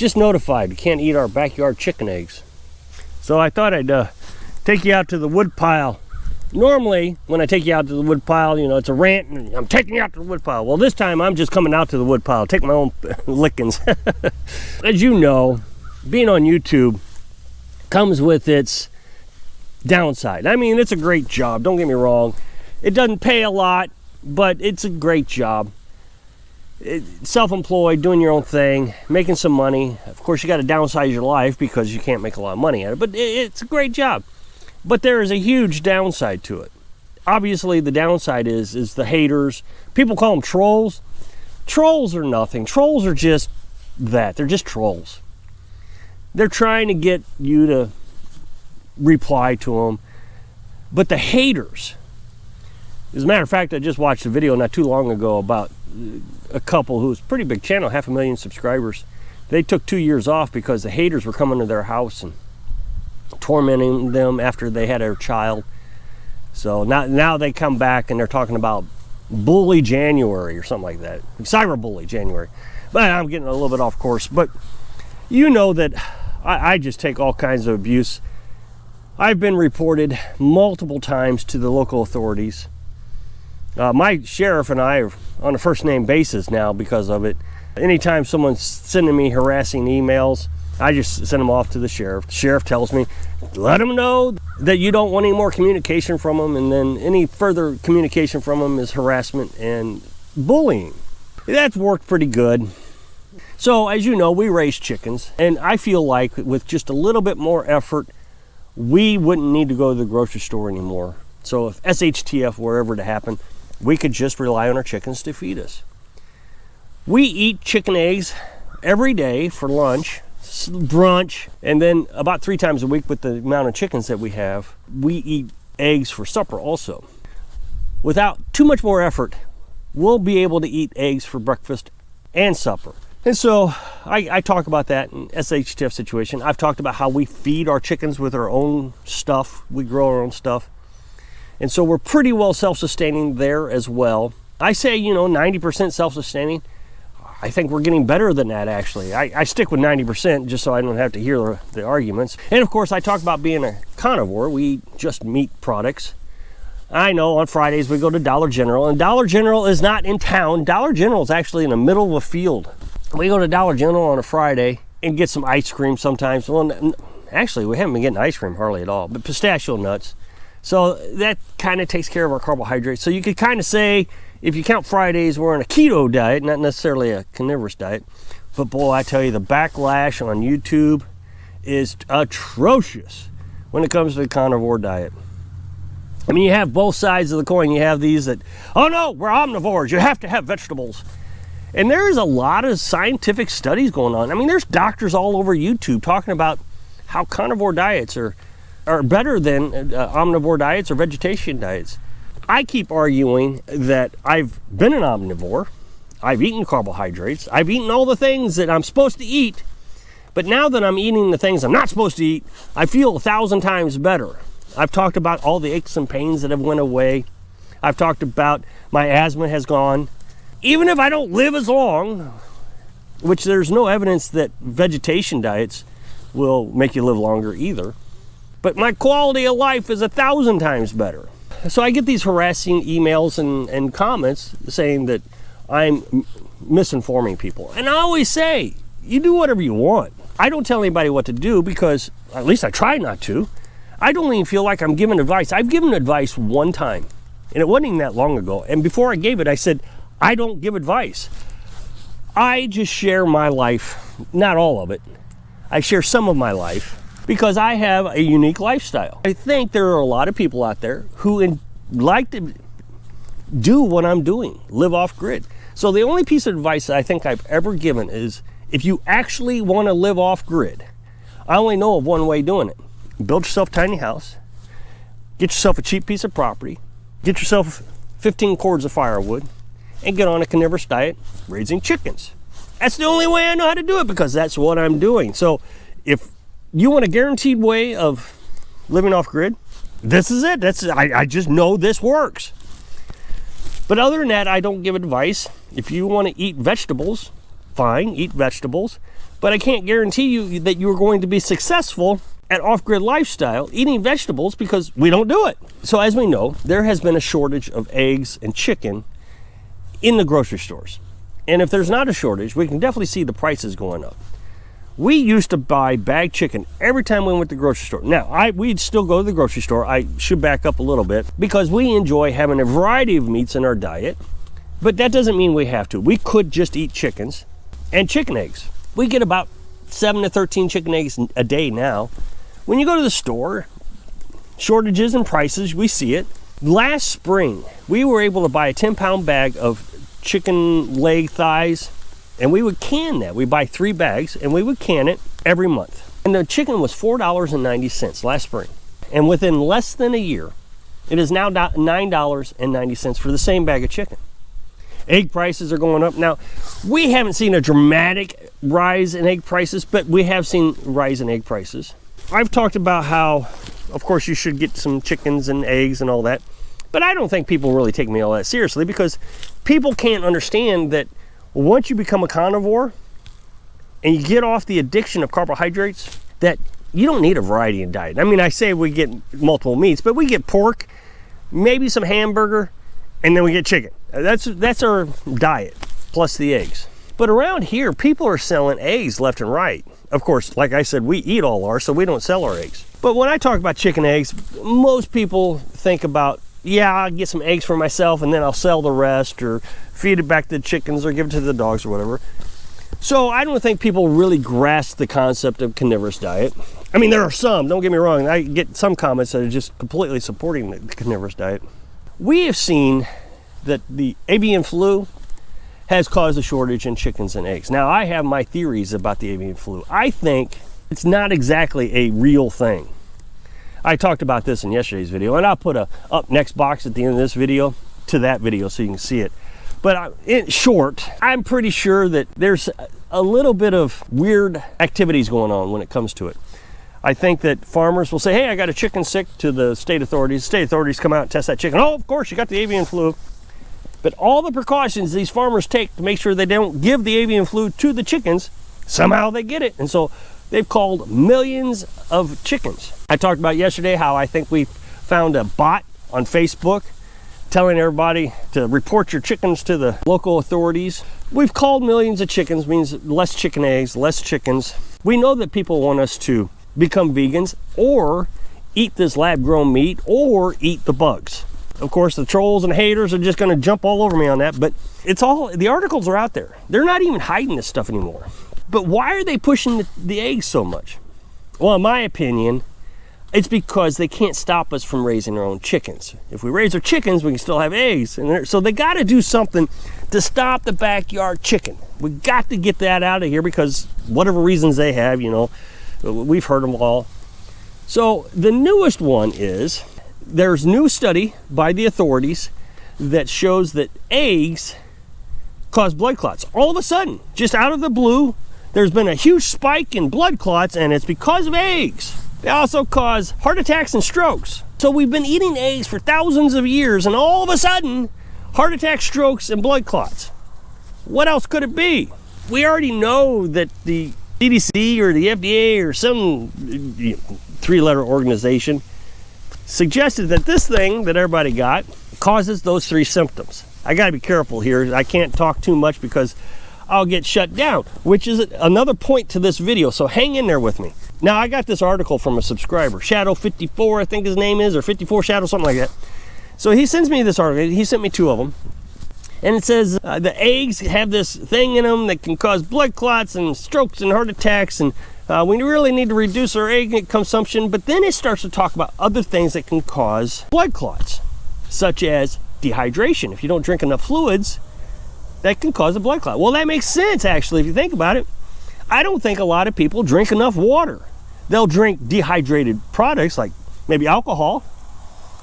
just notified we can't eat our backyard chicken eggs. So I thought I'd take you out to the wood pile. Normally, when I take you out to the wood pile, you know, it's a rant and I'm taking you out to the wood pile. Well, this time I'm just coming out to the wood pile, take my own lickings. As you know, being on YouTube comes with its downside. I mean, it's a great job, don't get me wrong. It doesn't pay a lot, but it's a great job. Self-employed, doing your own thing, making some money. Of course, you got to downsize your life because you can't make a lot of money at it, but it's a great job. But there is a huge downside to it. Obviously, the downside is the haters. People call them trolls. Trolls are nothing. Trolls are just that. They're just trolls. They're trying to get you to reply to them. But the haters, as a matter of fact, I just watched a video not too long ago about a couple who's a pretty big channel, 500,000 subscribers. They took 2 years off because the haters were coming to their house and tormenting them after they had their child. So now they come back and they're talking about bully January or something like that, cyberbully January. But I'm getting a little bit off course. But you know that I just take all kinds of abuse. I've been reported multiple times to the local authorities. My sheriff and I are on a first name basis now because of it. Anytime someone's sending me harassing emails, I just send them off to the sheriff. The sheriff tells me, let them know that you don't want any more communication from them, and then any further communication from them is harassment and bullying. That's worked pretty good. So as you know, we raise chickens, and I feel like with just a little bit more effort, we wouldn't need to go to the grocery store anymore. So if SHTF were ever to happen, we could just rely on our chickens to feed us. We eat chicken eggs every day for lunch, brunch, and then about 3 times a week with the amount of chickens that we have, we eat eggs for supper also. Without too much more effort, we'll be able to eat eggs for breakfast and supper. And so I talk about that in SHTF situation. I've talked about how we feed our chickens with our own stuff. We grow our own stuff. And so we're pretty well self-sustaining there as well. I say, you know, 90% self-sustaining. I think we're getting better than that, actually. I stick with 90% just so I don't have to hear the arguments. And of course, I talk about being a carnivore. We eat just meat products. I know on Fridays we go to Dollar General, and Dollar General is not in town. Dollar General is actually in the middle of a field. We go to Dollar General on a Friday and get some ice cream sometimes. Well, actually, we haven't been getting ice cream hardly at all, but pistachio nuts. So that kind of takes care of our carbohydrates. So you could kind of say, if you count Fridays, we're on a keto diet, not necessarily a carnivorous diet. But boy, I tell you, the backlash on YouTube is atrocious when it comes to the carnivore diet. I mean, you have both sides of the coin. You have these that, oh no, we're omnivores. You have to have vegetables. And there is a lot of scientific studies going on. I mean, there's doctors all over YouTube talking about how carnivore diets are better than omnivore diets or vegetation diets. I keep arguing that I've been an omnivore. I've eaten carbohydrates. I've eaten all the things that I'm supposed to eat. But now that I'm eating the things I'm not supposed to eat, I feel 1,000 times better. I've talked about all the aches and pains that have went away. I've talked about my asthma has gone. Even if I don't live as long, which there's no evidence that vegetation diets will make you live longer either, but my quality of life is 1,000 times better. So I get these harassing emails and comments saying that I'm misinforming people. And I always say, you do whatever you want. I don't tell anybody what to do because, at least I try not to. I don't even feel like I'm giving advice. I've given advice one time, and it wasn't even that long ago. And before I gave it, I said, I don't give advice. I just share my life, not all of it. I share some of my life because I have a unique lifestyle. I think there are a lot of people out there who like to do what I'm doing, live off grid. So the only piece of advice that I think I've ever given is, if you actually want to live off grid, I only know of one way doing it. Build yourself a tiny house, get yourself a cheap piece of property, get yourself 15 cords of firewood, and get on a carnivorous diet raising chickens. That's the only way I know how to do it because that's what I'm doing. So if you want a guaranteed way of living off grid, this is it. I just know this works. But other than that, I don't give advice. If you want to eat vegetables, fine, eat vegetables. But I can't guarantee you that you're going to be successful at off-grid lifestyle eating vegetables because we don't do it. So as we know, there has been a shortage of eggs and chicken in the grocery stores. And if there's not a shortage, we can definitely see the prices going up. We used to buy bagged chicken every time we went to the grocery store. Now, we'd still go to the grocery store. I should back up a little bit because we enjoy having a variety of meats in our diet, but that doesn't mean we have to. We could just eat chickens and chicken eggs. We get about 7 to 13 chicken eggs a day now. When you go to the store, shortages and prices, we see it. Last spring, we were able to buy a 10-pound bag of chicken leg thighs, and we would can that. We buy 3 bags, and we would can it every month. And the chicken was $4.90 last spring. And within less than a year, it is now $9.90 for the same bag of chicken. Egg prices are going up. Now, we haven't seen a dramatic rise in egg prices, but we have seen a rise in egg prices. I've talked about how, of course, you should get some chickens and eggs and all that, but I don't think people really take me all that seriously because people can't understand that once you become a carnivore and you get off the addiction of carbohydrates, that you don't need a variety in diet. I mean, I say we get multiple meats, but we get pork, maybe some hamburger, and then we get chicken. That's our diet, plus the eggs. But around here, people are selling eggs left and right. Of course, like I said, we eat all ours, so we don't sell our eggs. But when I talk about chicken eggs, most people think about, yeah, I'll get some eggs for myself and then I'll sell the rest or feed it back to the chickens or give it to the dogs or whatever. So I don't think people really grasp the concept of carnivorous diet. I mean, there are some, don't get me wrong. I get some comments that are just completely supporting the carnivorous diet. We have seen that the avian flu has caused a shortage in chickens and eggs. Now, I have my theories about the avian flu. I think it's not exactly a real thing. I talked about this in yesterday's video, and I'll put a up next box at the end of this video to that video so you can see it. But in short, I'm pretty sure that there's a little bit of weird activities going on when it comes to it. I think that farmers will say, hey, I got a chicken sick to the state authorities. The state authorities come out and test that chicken. Oh, of course, you got the avian flu. But all the precautions these farmers take to make sure they don't give the avian flu to the chickens, somehow they get it. And so they've called millions of chickens. I talked about yesterday how I think we found a bot on Facebook telling everybody to report your chickens to the local authorities. We've called millions of chickens, means less chicken eggs, less chickens. We know that people want us to become vegans or eat this lab-grown meat or eat the bugs. Of course, the trolls and haters are just going to jump all over me on that, but it's all, the articles are out there. They're not even hiding this stuff anymore. But why are they pushing the eggs so much? Well, in my opinion, it's because they can't stop us from raising our own chickens. If we raise our chickens, we can still have eggs. And so they got to do something to stop the backyard chicken. We got to get that out of here because whatever reasons they have, you know, we've heard them all. So the newest one is, there's new study by the authorities that shows that eggs cause blood clots. All of a sudden, just out of the blue, there's been a huge spike in blood clots, and it's because of eggs. They also cause heart attacks and strokes. So we've been eating eggs for thousands of years, and all of a sudden, heart attacks, strokes, and blood clots. What else could it be? We already know that the CDC or the FDA or some three-letter organization suggested that this thing that everybody got causes those 3 symptoms. I got to be careful here. I can't talk too much because I'll get shut down, which is another point to this video, so hang in there with me. Now, I got this article from a subscriber, Shadow54, I think his name is, or 54 Shadow, something like that. So he sends me this article. He sent me 2 of them. And it says the eggs have this thing in them that can cause blood clots and strokes and heart attacks, and we really need to reduce our egg consumption. But then it starts to talk about other things that can cause blood clots, such as dehydration. If you don't drink enough fluids, that can cause a blood clot. Well, that makes sense, actually, if you think about it. I don't think a lot of people drink enough water. They'll drink dehydrated products like maybe alcohol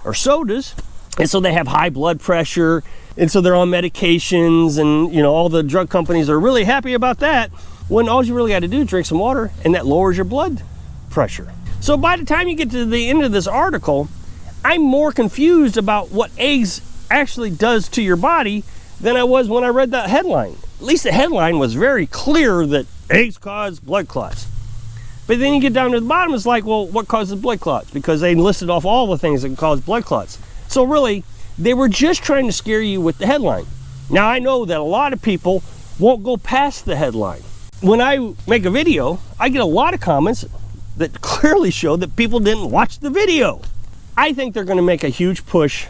or sodas, and so they have high blood pressure, and so they're on medications, and you know, all the drug companies are really happy about that, when all you really got to do is drink some water, and that lowers your blood pressure. So by the time you get to the end of this article, I'm more confused about what eggs actually does to your body than I was when I read that headline. At least the headline was very clear that eggs cause blood clots. But then you get down to the bottom, it's like, well, what causes blood clots? Because they listed off all the things that can cause blood clots. So really, they were just trying to scare you with the headline. Now, I know that a lot of people won't go past the headline. When I make a video, I get a lot of comments that clearly show that people didn't watch the video. I think they're going to make a huge push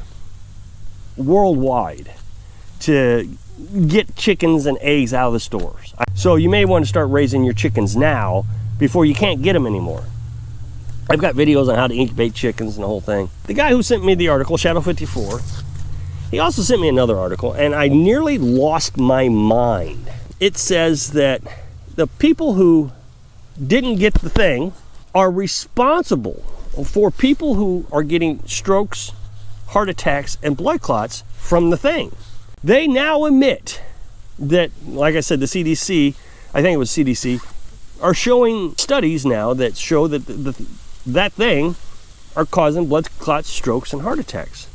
worldwide to get chickens and eggs out of the stores. So you may want to start raising your chickens now before you can't get them anymore. I've got videos on how to incubate chickens and the whole thing. The guy who sent me the article, Shadow54, he also sent me another article, and I nearly lost my mind. It says that the people who didn't get the thing are responsible for people who are getting strokes, heart attacks, and blood clots from the thing. They now admit that, like I said, the CDC, I think it was CDC, are showing studies now that show that that thing are causing blood clots, strokes, and heart attacks.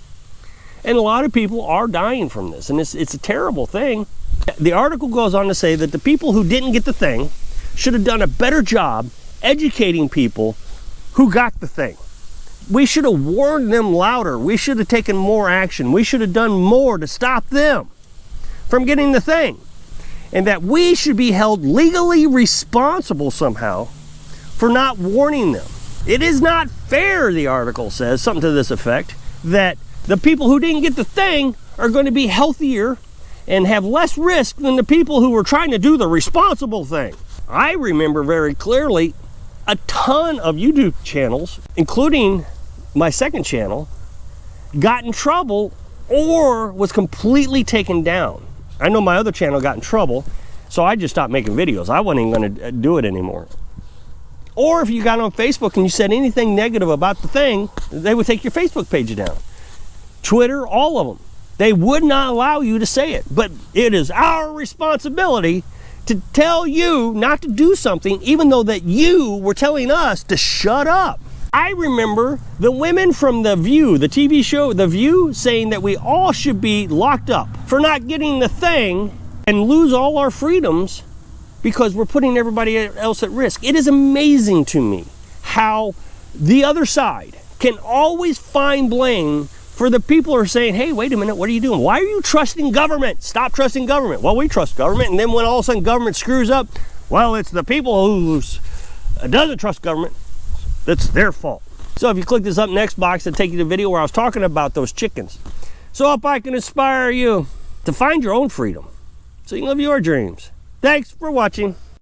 And a lot of people are dying from this, and it's a terrible thing. The article goes on to say that the people who didn't get the thing should have done a better job educating people who got the thing. We should have warned them louder. We should have taken more action. We should have done more to stop them from getting the thing. And that we should be held legally responsible somehow for not warning them. It is not fair, the article says, something to this effect, that the people who didn't get the thing are going to be healthier and have less risk than the people who were trying to do the responsible thing. I remember very clearly a ton of YouTube channels, including my second channel, got in trouble or was completely taken down. I know my other channel got in trouble, so I just stopped making videos. I wasn't even going to do it anymore. Or if you got on Facebook and you said anything negative about the thing, they would take your Facebook page down. Twitter, all of them. They would not allow you to say it. But it is our responsibility to tell you not to do something, even though that you were telling us to shut up. I remember the women from The View, the TV show The View, saying that we all should be locked up for not getting the thing and lose all our freedoms because we're putting everybody else at risk. It is amazing to me how the other side can always find blame for the people who are saying, hey, wait a minute, what are you doing? Why are you trusting government? Stop trusting government. Well, we trust government, and then when all of a sudden government screws up, well, it's the people who doesn't trust government. That's their fault. So if you click this up next box, it'll take you to the video where I was talking about those chickens. So hope I can inspire you to find your own freedom so you can live your dreams. Thanks for watching.